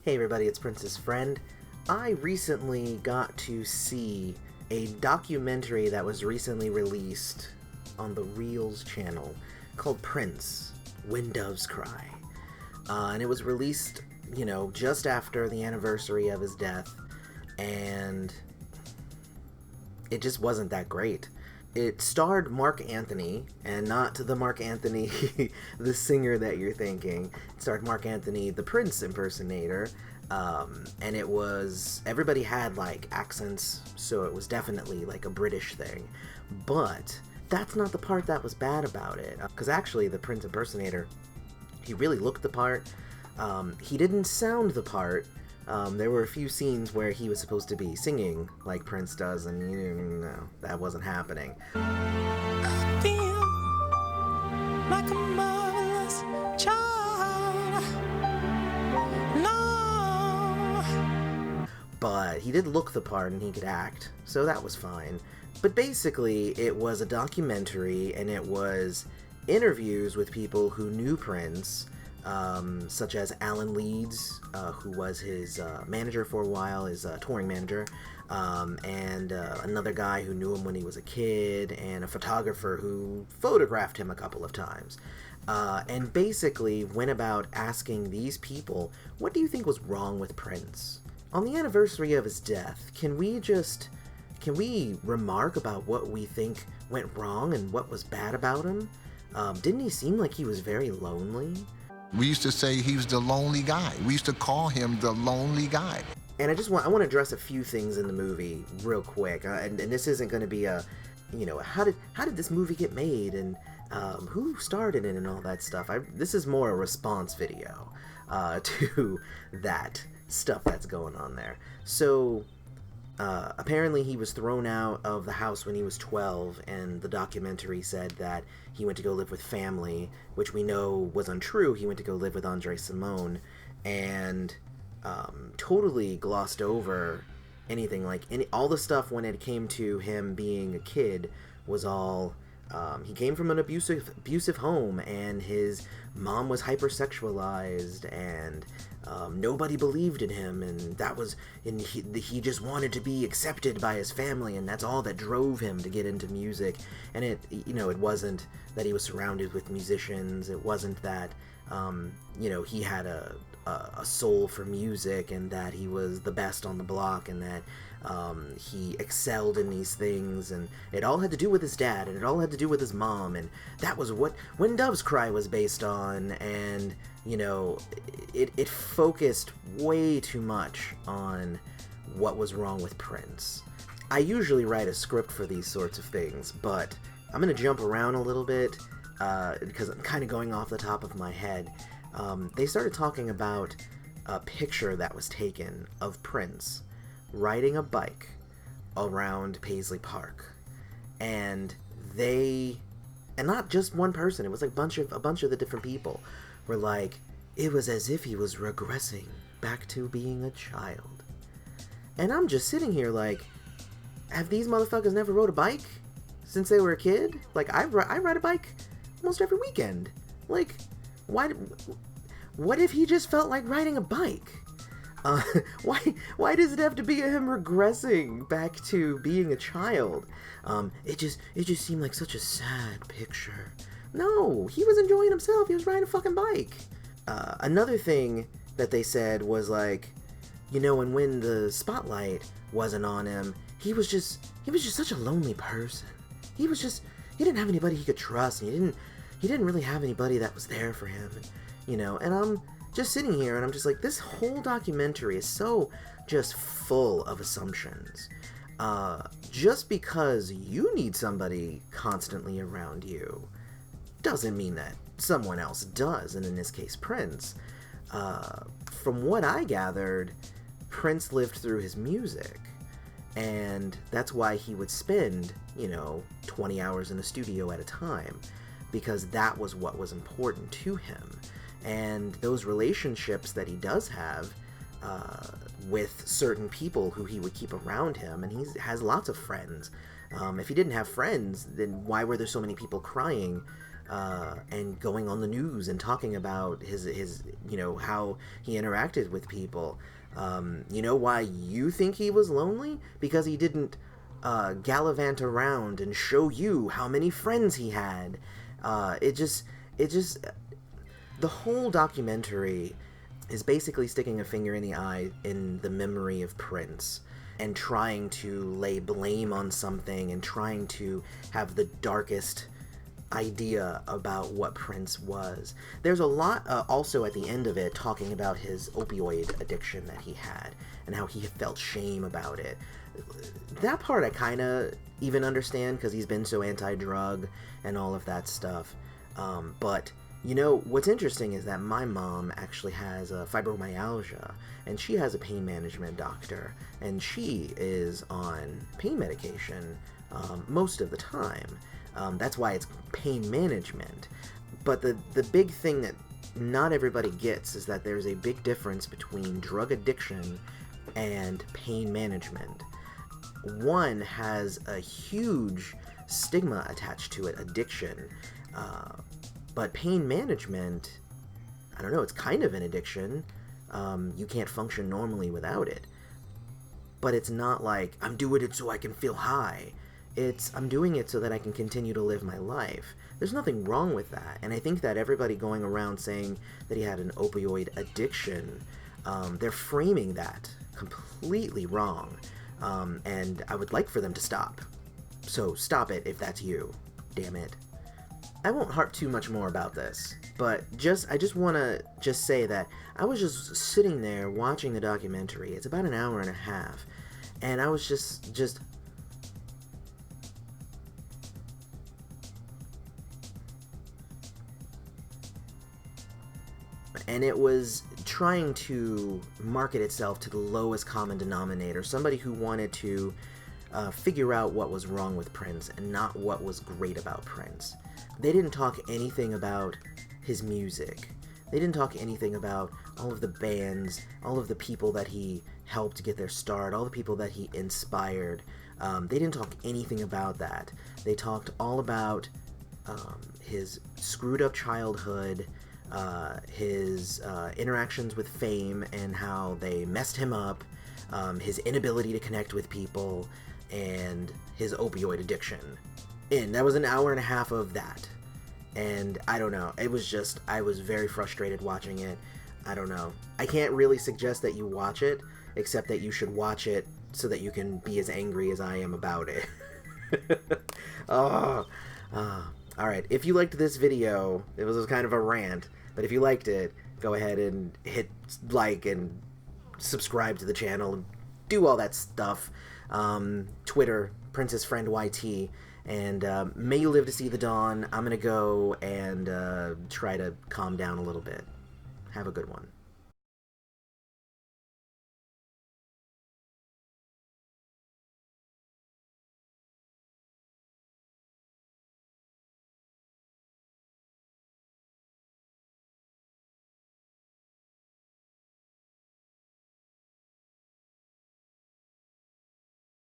Hey everybody, it's Prince's friend. I recently got to see a documentary that was recently released on the Reelz channel called Prince, When Doves Cry. And it was released, just after the anniversary of his death, and it just wasn't that great. It starred Mark Anthony, and not the Mark Anthony, the singer that you're thinking. It starred Mark Anthony, the Prince impersonator, and it was, everybody had, accents, so it was definitely, a British thing. But that's not the part that was bad about it, because actually, the Prince impersonator, he really looked the part. He didn't sound the part. There were a few scenes where he was supposed to be singing like Prince does, and that wasn't happening. I feel like a marvelous child. No. But he did look the part and he could act, so that was fine. But basically, it was a documentary, and it was interviews with people who knew Prince, such as Alan Leeds, who was his manager for a while, his touring manager, and another guy who knew him when he was a kid, and a photographer who photographed him a couple of times. And basically went about asking these people, what do you think was wrong with Prince? On the anniversary of his death, can we remark about what we think went wrong and what was bad about him? Didn't he seem like he was very lonely? We used to say he was the lonely guy. We used to call him the lonely guy. And I want to address a few things in the movie real quick. And this isn't going to be a, how did this movie get made, and who started it and all that stuff. This is more a response video to that stuff that's going on there. So apparently he was thrown out of the house when he was 12, and the documentary said that he went to go live with family, which we know was untrue. He went to go live with Andre Simone, and totally glossed over anything, all the stuff when it came to him being a kid was all, he came from an abusive home, and his mom was hypersexualized, and nobody believed in him, and he just wanted to be accepted by his family, and that's all that drove him to get into music. And it wasn't that he was surrounded with musicians. It wasn't that he had a soul for music, and that he was the best on the block, and that he excelled in these things, and it all had to do with his dad, and it all had to do with his mom, and that was what When Doves Cry was based on. And it focused way too much on what was wrong with Prince. I usually write a script for these sorts of things, but I'm gonna jump around a little bit because I'm kind of going off the top of my head. They started talking about a picture that was taken of Prince riding a bike around Paisley Park, and not just one person, it was a bunch of the different people were like, it was as if he was regressing back to being a child. And I'm just sitting here have these motherfuckers never rode a bike since they were a kid? I ride a bike almost every weekend. What if he just felt like riding a bike? Why does it have to be him regressing back to being a child? It just seemed like such a sad picture. No, he was enjoying himself. He was riding a fucking bike. Another thing that they said was and when the spotlight wasn't on him, he was just such a lonely person. He didn't have anybody he could trust, and he didn't really have anybody that was there for him, and I'm just sitting here, and I'm just this whole documentary is so just full of assumptions. Just because you need somebody constantly around you doesn't mean that someone else does, and in this case, Prince. From what I gathered, Prince lived through his music, and that's why he would spend, 20 hours in the studio at a time, because that was what was important to him. And those relationships that he does have with certain people who he would keep around him, and he has lots of friends. If he didn't have friends, then why were there so many people crying and going on the news and talking about his how he interacted with people. You know why you think he was lonely? Because he didn't gallivant around and show you how many friends he had. It just the whole documentary is basically sticking a finger in the eye in the memory of Prince and trying to lay blame on something and trying to have the darkest idea about what Prince was. There's a lot also at the end of it talking about his opioid addiction that he had and how he felt shame about it. That part I kind of even understand because he's been so anti-drug and all of that stuff. But you know, what's interesting is that my mom actually has fibromyalgia, and she has a pain management doctor, and she is on pain medication most of the time. That's why it's pain management. But the big thing that not everybody gets is that there's a big difference between drug addiction and pain management. One has a huge stigma attached to it, addiction. But pain management, I don't know, it's kind of an addiction. You can't function normally without it. But it's not like, I'm doing it so I can feel high. It's, I'm doing it so that I can continue to live my life. There's nothing wrong with that. And I think that everybody going around saying that he had an opioid addiction, they're framing that completely wrong. And I would like for them to stop. So stop it if that's you. Damn it. I won't harp too much more about this, but I just want to say that I was just sitting there watching the documentary. It's about an hour and a half, and I was just and it was trying to market itself to the lowest common denominator, somebody who wanted to figure out what was wrong with Prince and not what was great about Prince. They didn't talk anything about his music. They didn't talk anything about all of the bands, all of the people that he helped get their start, all the people that he inspired. They didn't talk anything about that. They talked all about his screwed up childhood, his interactions with fame and how they messed him up, his inability to connect with people, and his opioid addiction. And that was an hour and a half of that. And I don't know, it was just, I was very frustrated watching it. I don't know. I can't really suggest that you watch it, except that you should watch it so that you can be as angry as I am about it. Alright, if you liked this video, it was kind of a rant, but if you liked it, go ahead and hit like and subscribe to the channel and do all that stuff. Twitter, Princess Friend YT, and may you live to see the dawn. I'm gonna go and try to calm down a little bit. Have a good one.